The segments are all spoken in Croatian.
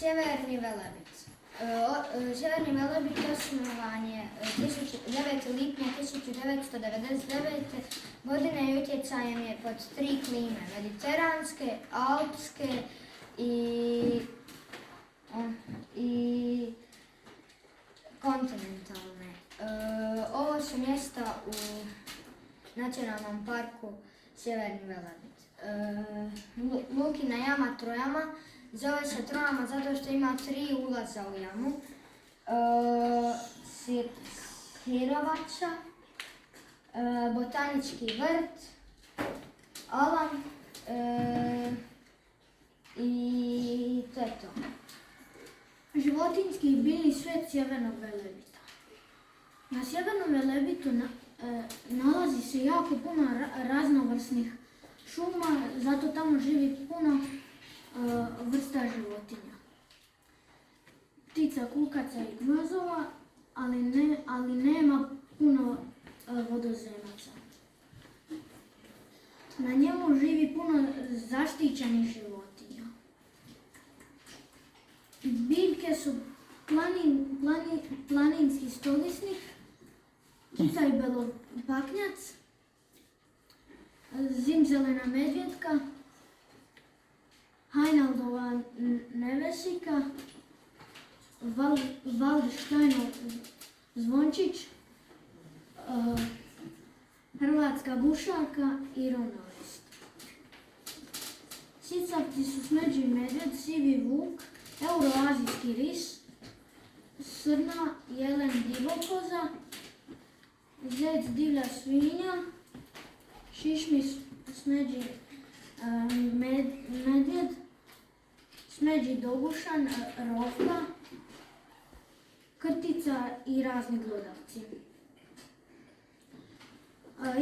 Sjeverni Velebit. Sjeverni Velebit osnovan je 9. lipnja 1999. godine i utjecajem je pod 3 klime, mediteranske, alpske i kontinentalne. Ovo su mjesta u nacionalnom parku Sjeverni Velebit. Lukina jama Trojama zove se Trojama zato što ima 3 ulaza u jamu. Sirovača, botanički vrt, alam i to je to. Životinjski i biljni svijet Sjevernog Velebita. Na Sjevernom Velebitu nalazi se jako puno raznovrsnih šuma, zato tamo živi puno vrsta životinja. Ptica, kukaca i gmozova, ali nema puno vodozemaca. Na njemu živi puno zaštićenih životinja. Biljke su planinski stolisnik, kica i belopaknjac, zimzelena medvjedka, Hajnaldova nevesika, Valdštajnov zvončić, hrvatska bušaka i rovnovest. Sicavci su smeđi medvjed, sivi vuk, euroazijski ris, srna, jelen, divokoza, zec, divlja svinja, šišmi, smeđi medvjed, smeđi dogušan, rofla, krtica i razni glodavci.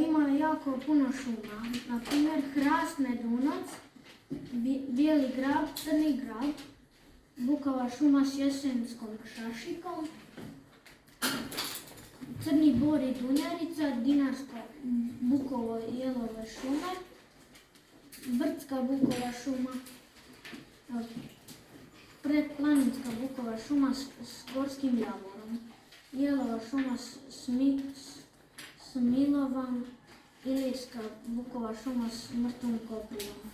Ima jako puno šuma, na primjer hrast, medunac, bijeli grab, crni grab, bukava šuma s jesenskom šašikom, crni bor i dunjarica, dinarsko bukovo jelove šume, brdska bukova šuma, predplaninska bukova šuma s gorskim javorom, jelova šuma s milovom, ilirska bukova šuma s mrtvom koprivom.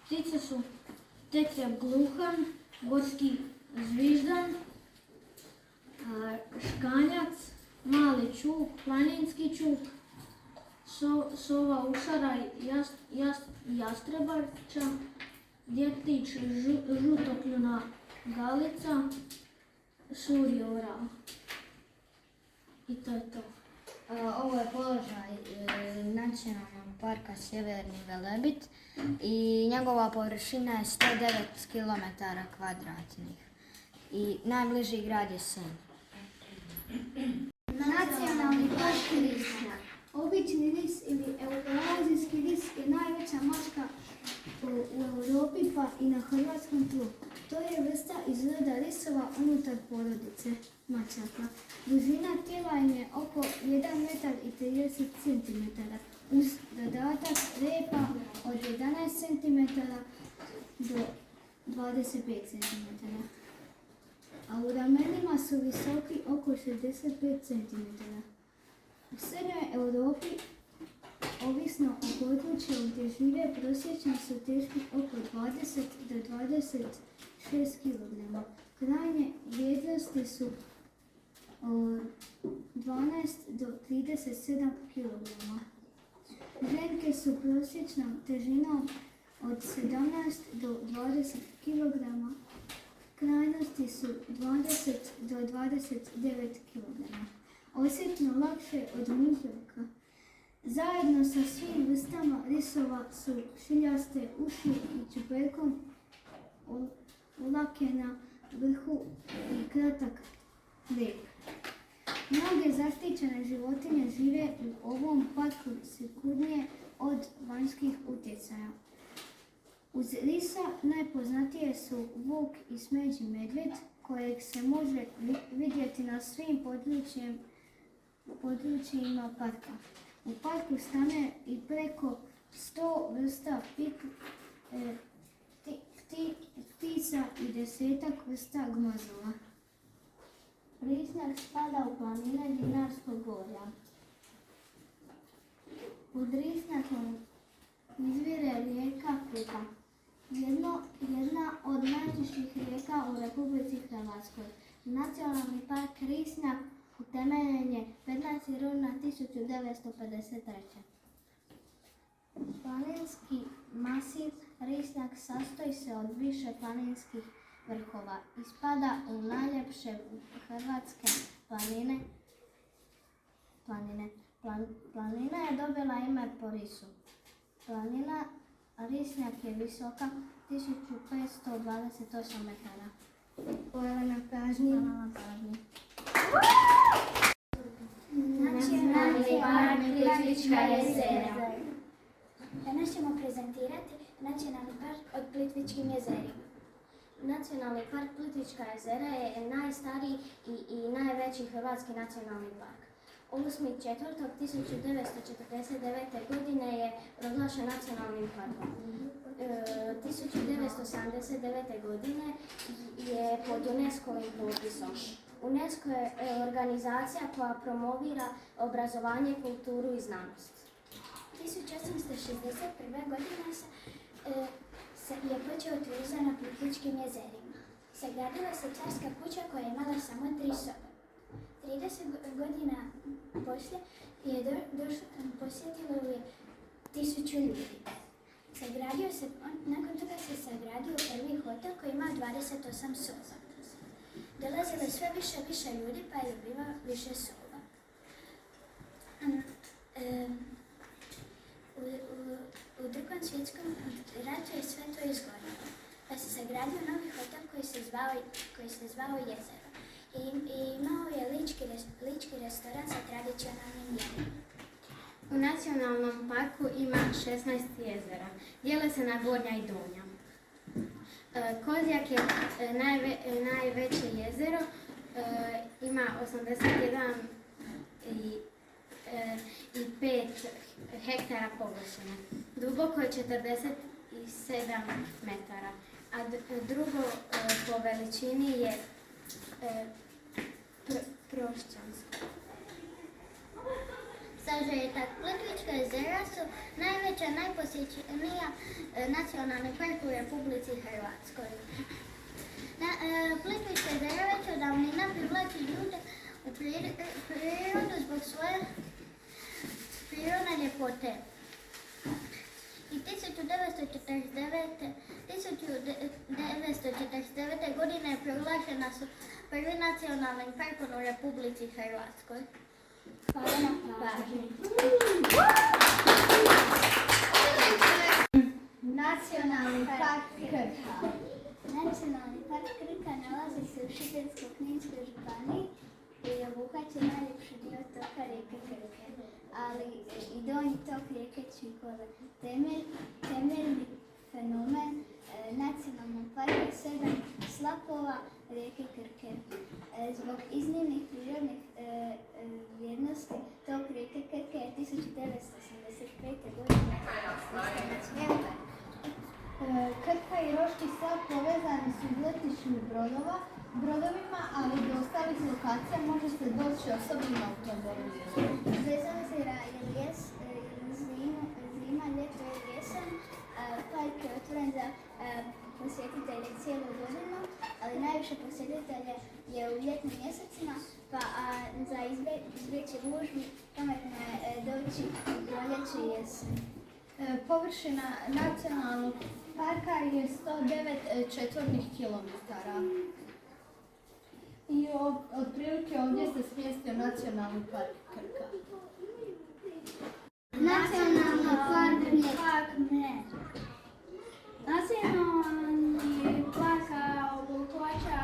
Ptice su tecija gluhan, gorski zviždan, škanjac, mali čuk, planinski čuk, sova ušara, jastrebača, djetić, žutokljuna galica, suri oral. I to je to. Ovo je položaj nacionalnog parka Sjeverni Velebit i njegova površina je 109 km2 i najbliži grad je Senj. Nacionalni park risa. Obični ris ili euroazijski ris je najveća mačka u Europi pa i na hrvatskom tlu. To je vrsta iz roda risova unutar porodice mačaka. Dužina tijela im je oko 1,30 cm uz dodatak repa od 11 cm do 25 cm. A u ramenima su visoki oko 65 cm. U srednjoj Europi, ovisno o području gdje žive, prosječno su teški oko 20 do 26 kg. Krajnje vrijednosti su 12 do 37 kg. Ženke su prosječnom težinom od 17 do 20 kg. Krajnosti su 20 do 29 kg. Osjetno lakše od mužjaka. Zajedno sa svim vrstama risova su šiljaste uši i čuperkom ulake na vrhu i kratak rep. Mnoge zaštićene životinje žive u ovom parku sigurnije od vanjskih utjecaja. Uz risa najpoznatije su vuk i smeđi medvjed, kojeg se može vidjeti na svim područjima parka. U parku stane i preko 100 vrsta ptica i 10 vrsta gmozova. Risnjak spada u planine Dinarskog gorja. Pod Risnjakom izvire rijeka Kupa, jedna od najčišćih rijeka u Republici Hrvatskoj. Nacionalni park Risnjak utemeljen je 15. rujna 1953. Planinski masiv Risnjak sastoji se od više planinskih vrhova i spada u najljepše hrvatske planine. Planina je dobila ime po risu. Planina Risnjak je visoka 1528 metara. Hvala na pažnji. Nacionalni park Plitvička jezera. Danas ćemo prezentirati Nacionalni park od Plitvičkim jezerima. Nacionalni park Plitvička jezera je najstariji i najveći hrvatski nacionalni park. 8.4.1949. godine je proglašen nacionalnim parkom. 1979. godine je pod UNESCO-vim popisom. UNESCO je organizacija koja promovira obrazovanje, kulturu i znanost. 1861. godine je počeo turizam na Plitvičkim jezerima. Sagradila se carska kuća koja je imala samo 3 sobe. 30 godina poslije posjetilo je 1000 ljudi. Nakon toga se sagradio prvi hotel koji ima 28 soba. Dolazilo je sve više ljudi pa je bilo više soba. U Drugom svjetskom ratu je sve to izgorilo, pa se sagradio novi hotel koji se zvao Jezero. I imao je lički restoran sa tradicionalnim jedom. U nacionalnom parku ima 16 jezera. Dijele se na Gornja i Donja. Kozjak je najveće jezero, ima 81 i 5 hektara površine. Duboko je 47 metara, a drugo po veličini je Prošćansko. Sažetak. Plitvička jezera su najveća, najposjećenija nacionalni park u Republici Hrvatskoj. Plitvička jezera već od davnina privlači ljude u prirodu zbog svoje prirodne ljepote. I 1949. godine proglašena su prvi nacionalni parkom u Republici Hrvatskoj. Hvala na pažnji. Nacionalni park Krka. Nacionalni park Krka nalazi se u Šibensko-kninskoj županiji i obuhvaća najljepši dio toka rijeke Krke, ali i donji tok rijeke Čikole. Temeljni fenomen nacionalnog parka je 7 slapova rijeke Krke. Zbog iznimnih prirodnih vrijednosti tok rijeke Krke je 1985. godine proglašen nacionalnim parkom. Krka i Roški slap povezani su letišnim brodovima, ali do ostalih lokacija može se doći osobnim automobilom. Bez obzira je li zima, ljeto ili jesen, park je otvoren za posjetitelje cijelu godinu, ali najviše posjetitelja je u ljetnim mjesecima, pa za izbjeći gužvu pametno je doći u proljeće i jesen. Površina nacionalnog parka je 109 četvornih kilometara. I otprilike ovdje se smjestio nacionalni park Krka. Nacionalni park Mljet. Nacionalni park obuhvaća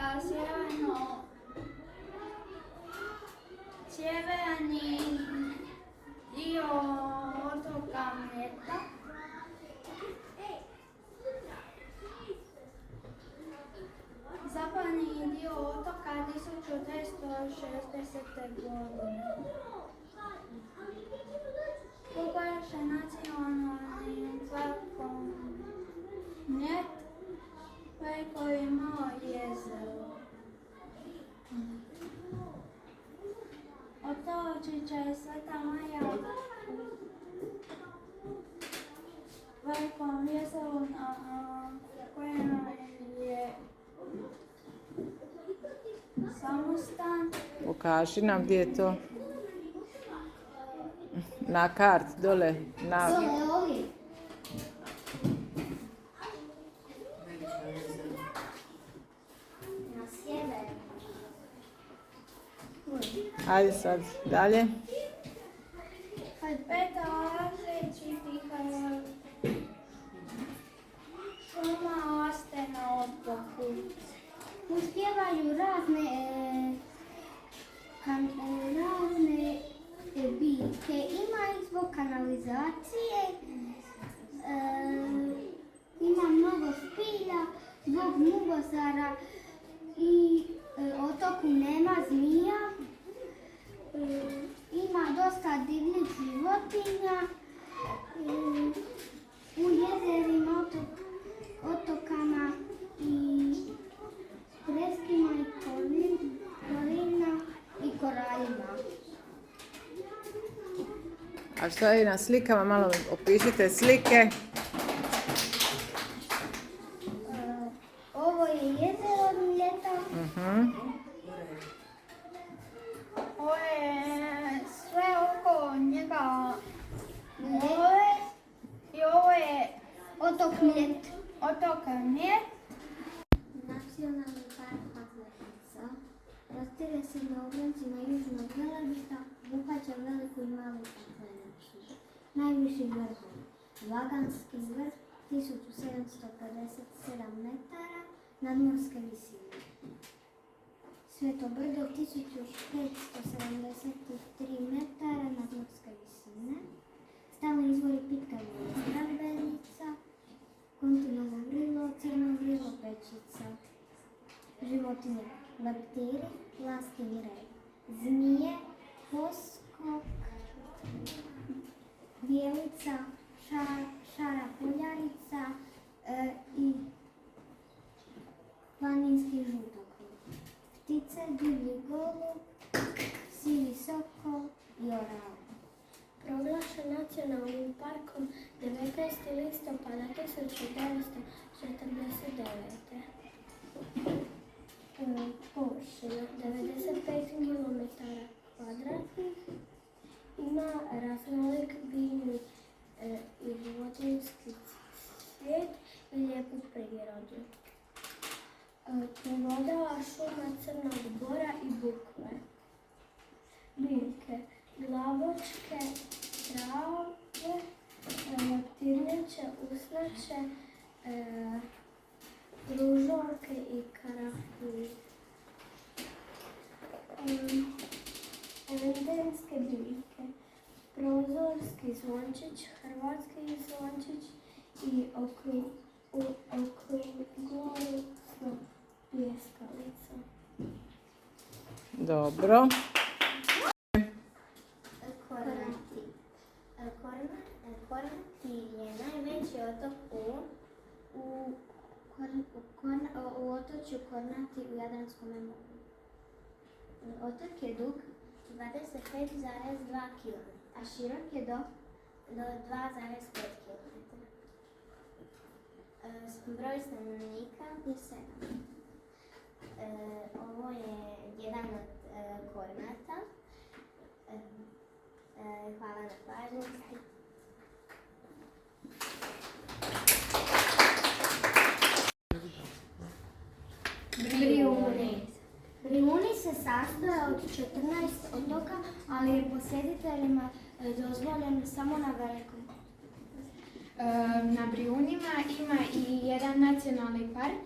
sjeverni dio otoka Mljeta. Zapadni dio otoka 1960. godine. Proglašen nacionalnim parkom Mljet Veliko je malo jezero. Otočića je Sveta Maja u velikom jezeru na kojem je samostan. Pokaži nam gdje je to. Na karti, dole. Na... Dole ovdje. Na sjeveru. Ajde sad, dalje. Peta različitih šuma ostaje na otoku. Uspijevaju razne biljke. Ima ih zbog kanalizacije. Ima mnogo spilja zbog mugosara i otoku nema zmija. Ima dosta divnih životinja. U jezerima, otokama i preskima i korina i koraljima. A što je na slikama? Malo opišite slike. Ovo je jezero ljeta. Ovo je sve oko njega. I ovo je Otok Mljet. otok Mljet. Nacionalni park Mazletica prostire se na obroncima Južnog Velebita, obuhvaća veliku i malu paklenicu. Najviši vrhovi: Vaganski vrh 1757 metara nadmorske visine, Sveto brdo 1573 metara nadmorske visine, stalni izvori pitka voda Zdravljenica, kontinentalno vrilo, crno vrilo, pečica. Životinje: leptiri, lastin rej, zmije, poskok, bijelica, šara poljarica i planinski žutokrug. Ptice: divlji golub, sivi sokol i orao. Proglašen nacionalnim parkom 19. listopada 1949. Površina 95 km2. Ima raznolik biljni i životinjski svijet i lijepu prirodu. Prevodava šuma crnog bora i bukve. Biljke: glavočke, trave, leptirnjače, usnače, ružorke i karafulje. Endemske biljke: prozorski zvončić, hrvatski zvončić i okruglorisna pljeskalica. Dobro. Kornati je najveći otok u otočju Kornati u Jadranskom moru. Otok je dug 25,2 km, a širok je do 2,5 km. Broj stanovnika je 7. Ovo je jedan od Kornata. Hvala na pažnji. Brijuni se sastoje od 14 otoka, ali je posjetiteljima dozvoljeno samo na velikom. Na Brijunima ima i jedan nacionalni park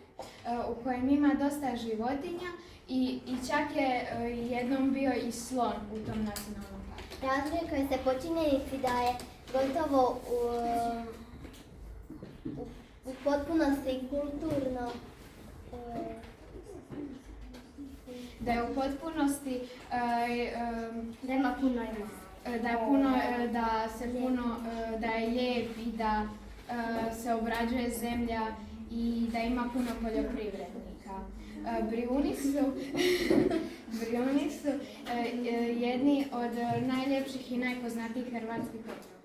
u kojem ima dosta životinja i čak je jednom bio i slon u tom nacionalnom parku. Razlikuje se po činjenici da je gotovo u potpunosti kulturno Da je u potpunosti da ima puno ima. da je lijep i da se obrađuje zemlja i da ima puno poljoprivrednika. Brijuni su jedni od najljepših i najpoznatijih hrvatskih otoka.